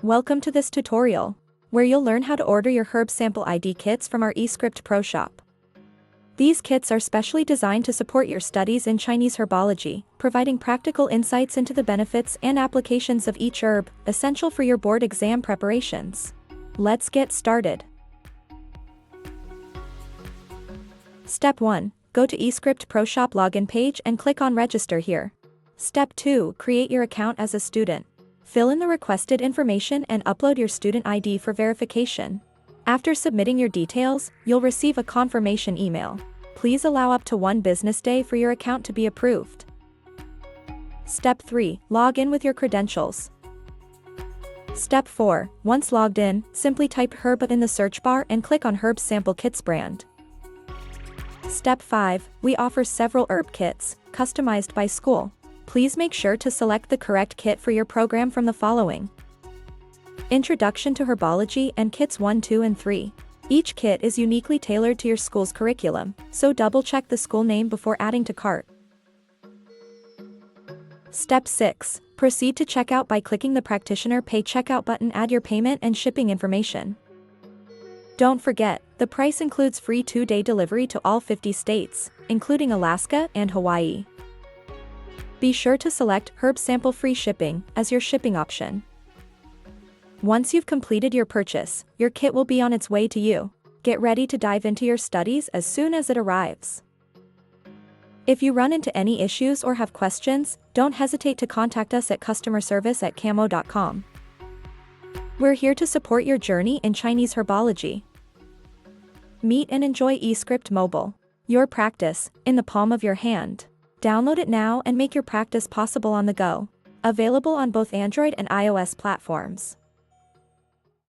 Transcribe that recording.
Welcome to this tutorial, where you'll learn how to order your herb sample ID kits from our eScript Pro shop. These kits are specially designed to support your studies in Chinese herbology, providing practical insights into the benefits and applications of each herb, essential for your board exam preparations. Let's get started. Step 1. Go to eScript Pro shop login page and click on Register here. Step 2. Create your account as a student. Fill in the requested information and upload your student ID for verification. After submitting your details, you'll receive a confirmation email. Please allow up to 1 business day for your account to be approved. Step 3. Log in with your credentials. Step 4. Once logged in, simply type herb in the search bar and click on Herb Sample Kits brand. Step 5. We offer several herb kits, customized by school. Please make sure to select the correct kit for your program from the following: Introduction to Herbology and Kits 1, 2, and 3. Each kit is uniquely tailored to your school's curriculum, so double-check the school name before adding to cart. Step 6. Proceed to checkout by clicking the Practitioner Pay Checkout button. Add your payment and shipping information. Don't forget, the price includes free 2-day delivery to all 50 states, including Alaska and Hawaii. Be sure to select Herb Sample Free Shipping as your shipping option. Once you've completed your purchase, your kit will be on its way to you. Get ready to dive into your studies as soon as it arrives. If you run into any issues or have questions, don't hesitate to contact us at customerservice@kamwo.com. We're here to support your journey in Chinese herbology. Meet and enjoy eScript Mobile. Your practice, in the palm of your hand. Download it now and make your practice possible on the go. Available on both Android and iOS platforms.